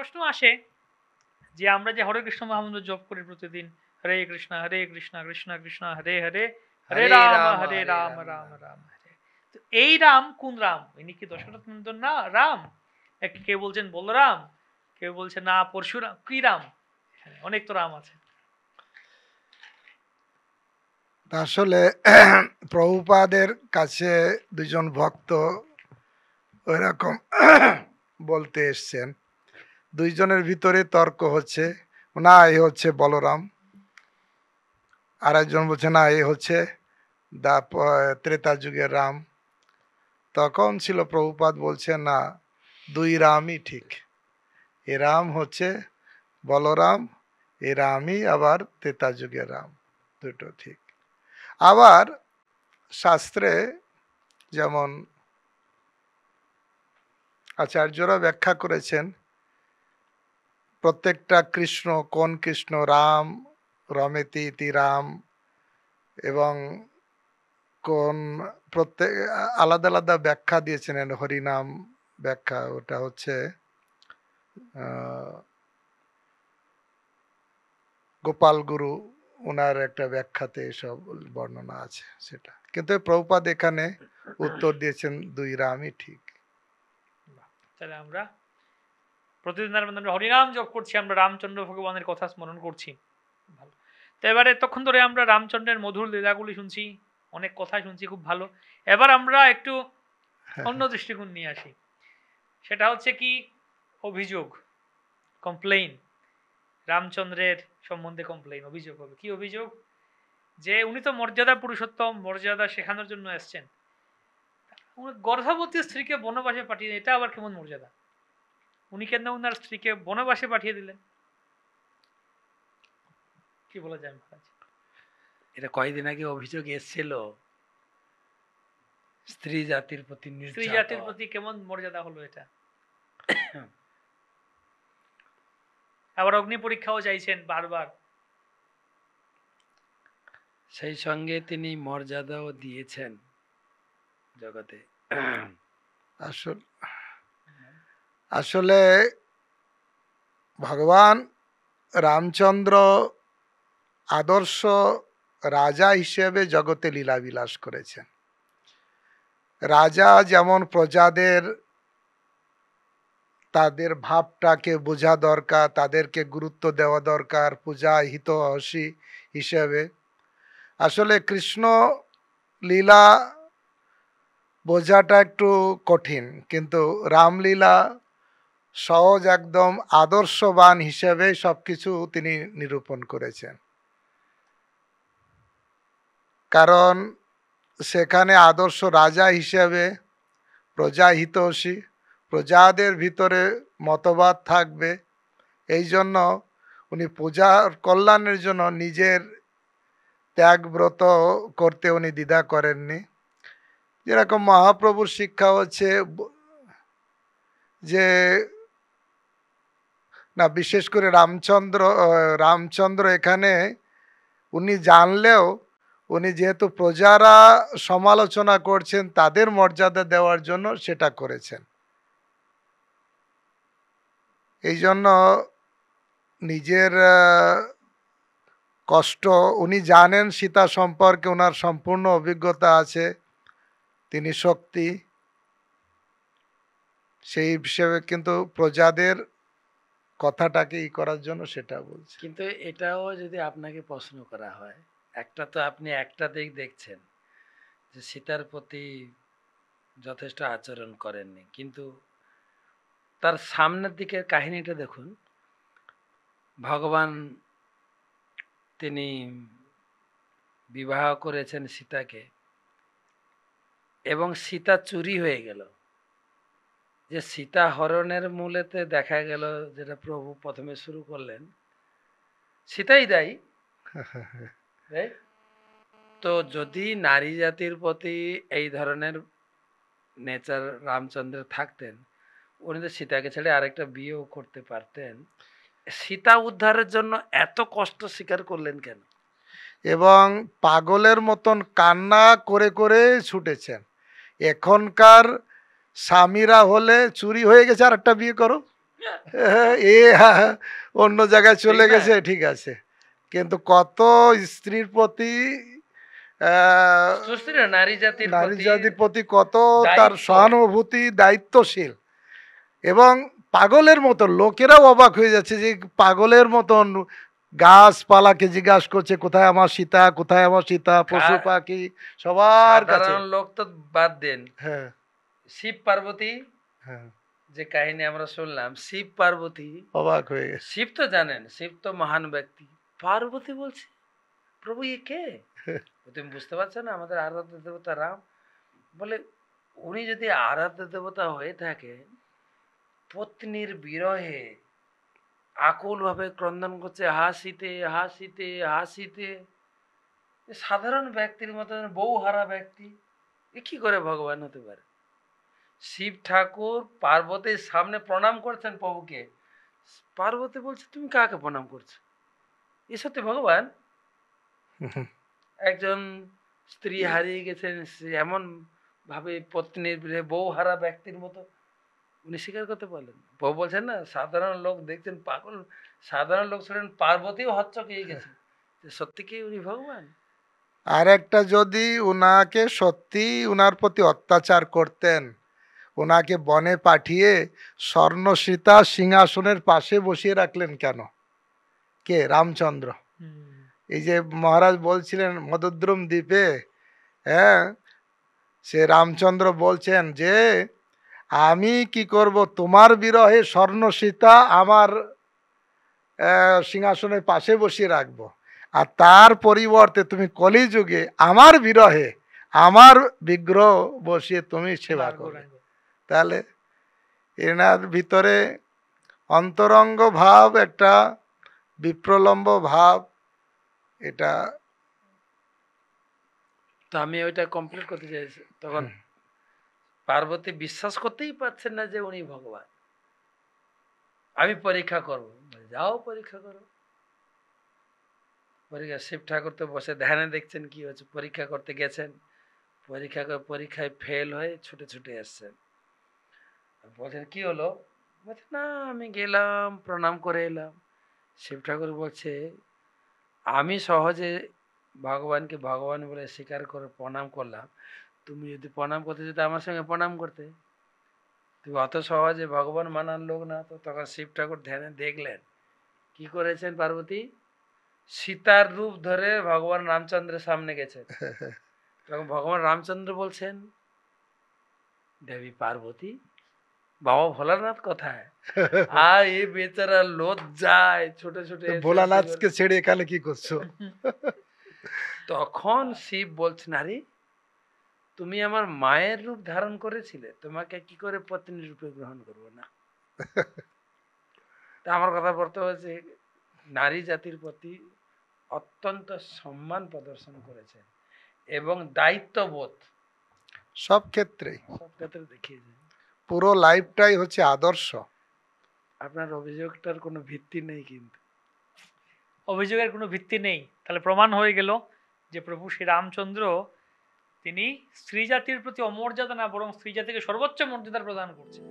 প্রশ্ন আসে যে আমরা যে হরে কৃষ্ণ মহামন্ত্র জপ করি প্রতিদিন, হরে কৃষ্ণ কৃষ্ণ কৃষ্ণ হরে হরে, হরে রাম রাম রাম রাম হরে। তো এই রাম কোন রাম? ইনি কি দশরথ নন্দন না রাম? কেউ বলছেন বলরাম, কেউ বলছে না পরশুরাম। কি রাম? অনেক তো রাম আছে। আসলে প্রভুপাদের কাছে দুজন ভক্ত ওইরকম বলতে এসছেন, দুইজনের ভিতরে তর্ক হচ্ছে, না এ হচ্ছে বলরাম, আর একজন বলছে না এ হচ্ছে ত্রেতা যুগের রাম। তখন ছিল প্রভুপাদ বলছে না, দুই রামই ঠিক, এ রাম হচ্ছে বলরাম, এ রামই আবার ত্রেতা যুগের রাম, দুটো ঠিক। আবার শাস্ত্রে যেমন আচার্যরা ব্যাখ্যা করেছেন, প্রত্যেকটা কৃষ্ণ কোন কৃষ্ণ, রাম রমেতি ইতি রাম, এবং কোন প্রত্যেক আলাদা আলাদা ব্যাখ্যা দিয়েছেন। হরিনাম ব্যাখ্যা, ওটা হচ্ছে গোপাল গুরু ওনার একটা ব্যাখ্যাতে এসব বর্ণনা আছে সেটা, কিন্তু প্রভুপাদ এখানে উত্তর দিয়েছেন দুই রামই ঠিক। তাহলে আমরা প্রতিদিন আমরা হরিনাম জপ করছি, আমরা রামচন্দ্র ভগবানের কথা স্মরণ করছি। ভালো। তো এবারে এতক্ষণ ধরে আমরা রামচন্দ্রের মধুর লীলাগুলি শুনছি, অনেক কথা শুনছি, খুব ভালো। এবার আমরা একটু অন্য দৃষ্টিকোণ নিয়ে আসি। সেটা হচ্ছে কি অভিযোগ, কমপ্লেইন। রামচন্দ্রের সম্বন্ধে কমপ্লেইন, অভিযোগ হবে। কি অভিযোগ? যে উনি তো মর্যাদা পুরুষোত্তম, মর্যাদা শেখানোর জন্য এসছেন, গর্ভবতী স্ত্রীকে বনবাসে পাঠিয়ে, এটা আবার কেমন মর্যাদা? উনি কেন উনার স্ত্রীকে বনবাসে পাঠিয়ে দিলেন? কি বলা যায় মহারাজ? এটা কয়েকদিন আগে অভিযোগ এসেছিল স্ত্রী জাতির প্রতি, স্ত্রী জাতির প্রতি কেমন মর্যাদা হলো এটা? আবার অগ্নি পরীক্ষাও চাইছেন বারবার। সেই সঙ্গে তিনি মর্যাদাও দিয়েছেন জগতে। আসলে ভগবান রামচন্দ্র আদর্শ রাজা হিসেবে জগতে লীলা বিলাস করেছেন। রাজা যেমন প্রজাদের তাদের ভাবটাকে বোঝা দরকার, তাদেরকে গুরুত্ব দেওয়া দরকার, পূজা হিতৈষী হিসেবে। আসলে কৃষ্ণ লীলা বোঝাটা একটু কঠিন, কিন্তু রামলীলা সহজ, একদম আদর্শবান হিসেবে সবকিছু তিনি নিরূপণ করেছেন। কারণ সেখানে আদর্শ রাজা হিসেবে প্রজা হিতৈষী, প্রজাদের ভিতরে মতবাদ থাকবে, এই জন্য উনি পূজার কল্যাণের জন্য নিজের ত্যাগব্রত করতে উনি দ্বিধা করেননি। যেরকম মহাপ্রভুর শিক্ষা হচ্ছে যে না, বিশেষ করে রামচন্দ্র এখানে উনি জানলেও উনি যেহেতু প্রজারা সমালোচনা করছেন, তাদের মর্যাদা দেওয়ার জন্য সেটা করেছেন। এই জন্য নিজের কষ্ট উনি জানেন, সীতা সম্পর্কে ওনার সম্পূর্ণ অভিজ্ঞতা আছে, তিনি শক্তি, সেই হিসেবে কিন্তু প্রজাদের কথাটাকে করার জন্য সেটা বলছে। কিন্তু এটাও যদি আপনাকে প্রশ্ন করা হয়, একটা তো আপনি একটা দিক দেখছেন যে সীতার প্রতি যথেষ্ট আচরণ করেননি, কিন্তু তার সামনের দিকের কাহিনীটা দেখুন। ভগবান তিনি বিবাহ করেছেন সীতাকে, এবং সীতা চুরি হয়ে গেল। যে সীতা হরণের মূলেতে দেখা গেল, যেটা প্রভু প্রথমে শুরু করলেন, সীতাই দায়ী। তো যদি নারী জাতির প্রতি এই ধরনের নেচার রামচন্দ্রের থাকতেন, উনি তো সীতাকে ছেড়ে আরেকটা বিয়েও করতে পারতেন। সীতা উদ্ধারের জন্য এত কষ্ট স্বীকার করলেন কেন? এবং পাগলের মতন কান্না করে করে ছুটেছেন। এখনকার স্বামীরা হলে চুরি হয়ে গেছে আর একটা বিয়ে করো, এ অন্য জায়গায় চলে ঠিক না? গেছে, ঠিক আছে, কিন্তু কত স্ত্রীর প্রতি সুস্থির নারী জাতির নারী প্রতি জাতির প্রতি কত তার দায়িত্ব। সহানুভূতি, দায়িত্বশীল, এবং পাগলের মতন লোকেরাও অবাক হয়ে যাচ্ছে যে পাগলের মতন গাছপালাকে জিজ্ঞাসা করছে কোথায় আমার সীতা, কোথায় আমার সীতা, পশু গা- পাখি সবার কাছে। সাধারণ লোক তো বাদ দেন, হ্যাঁ, শিব পার্বতী হ্যাঁ, যে কাহিনী আমরা শুনলাম, শিব পার্বতী, অবাক হয়ে গেছে। শিব তো জানেন শিব তো মহান ব্যক্তি, পার্বতী বলছে প্রভু এ কে? তুমি বুঝতে পারছো না আমাদের আরাধ্য দেবতা রাম? বলে উনি যদি আরাধ্য দেবতা হয়ে থাকেন, পত্নীর বিরহে আকুল ভাবে ক্রন্দন করছে, হাসিতে হাসিতে হাসিতে, এ সাধারণ ব্যক্তির মতন বউ হারা ব্যক্তি, এ কি করে ভগবান হতে পারে? শিব ঠাকুর পার্বতীর সামনে প্রণাম করছেন প্রভুকে, পার্বতী বলছে তুমি কাকে প্রণাম করছো? এ সত্যি ভগবান? একজন স্ত্রী হারিয়ে গেছেন, সে এমন ভাবে পত্নীর বিরহে বউ হারা ব্যক্তির মতো উনি স্বীকার করতে পারলেন না। প্রভু বলছেন না, সাধারণ লোক দেখছেন পাগল, সাধারণ লোক ছিলেন পার্বতীও হচ্চকিয়ে গেছে যে সত্যি কি উনি ভগবান? আর একটা, যদি উনাকে সত্যি উনার প্রতি অত্যাচার করতেন, ওনাকে বনে পাঠিয়ে স্বর্ণ সীতা সিংহাসনের পাশে বসিয়ে রাখলেন কেন? কে? রামচন্দ্র। হুম, এই যে মহারাজ বলছিলেন মধুদ্রুম দ্বীপে, হ্যাঁ, সে রামচন্দ্র বলছেন যে আমি কি করব, তোমার বিরহে স্বর্ণ সীতা আমার সিংহাসনের পাশে বসিয়ে রাখবো, আর তার পরিবর্তে তুমি কলিযুগে আমার বিরহে আমার বিগ্রহ বসিয়ে তুমি সেবা সোনার করবে। গৌরাঙ্গ। তাহলে এনার ভিতরে অন্তরঙ্গ ভাব, একটা বিপ্রলম্ব ভাব, এটা তো আমি ওইটা কমপ্লিট করতে চাইছি, তখন পার্বতী বিশ্বাস করতেই পারছেন না যে উনি ভগবান। আমি পরীক্ষা করব, যাও পরীক্ষা করো। পরীক্ষা, শিব ঠাকুর তো বসে ধ্যানে দেখছেন কি হচ্ছে, পরীক্ষা করতে গেছেন, পরীক্ষায় ফেল হয়ে ছুটে ছুটে এসছেন। বলছেন কি হলো? বলছে না আমি গেলাম প্রণাম করে এলাম। শিব ঠাকুর বলছে আমি সহজে ভগবানকে ভগবান বলে স্বীকার করে প্রণাম করলাম, তুমি যদি প্রণাম করতে যেতে আমার সঙ্গে প্রণাম করতে, তুমি অত সহজে ভগবান মানার লোক না। তো তখন শিব ঠাকুর ধ্যানে দেখলেন কি করেছেন পার্বতী, সীতার রূপ ধরে ভগবান রামচন্দ্রের সামনে গেছেন। তখন ভগবান রামচন্দ্র বলছেন দেবী পার্বতী, বাবা ভোলানাথ কোথায়? আর এই বেচারা লজ্জায় ছোটে ছোটে এসে ভোলানাথকে ছেড়ে এখানে কি করছো? তখন শিব বলছেন আরে তুমি আমার মায়ের রূপ ধারণ করেছিলে, তোমাকে কি করে পত্নী রূপে গ্রহণ করবো না? তা আমার কথা বলতে হচ্ছে নারী জাতির প্রতি অত্যন্ত সম্মান প্রদর্শন করেছেন এবং দায়িত্ববোধ সব ক্ষেত্রেই সব ক্ষেত্রে দেখিয়েছেন। পুরো লাইফটাই হচ্ছে আদর্শ। আপনার অভিযোগটার কোনো ভিত্তি নেই কিন্তু। অভিযোগের কোনো ভিত্তি নেই, তাহলে প্রমাণ হয়ে গেল যে প্রভু শ্রী রামচন্দ্র তিনি স্ত্রী জাতির প্রতি অমর্যাদা না, বরং স্ত্রী জাতিকে সর্বোচ্চ মর্যাদা প্রদান করছেন।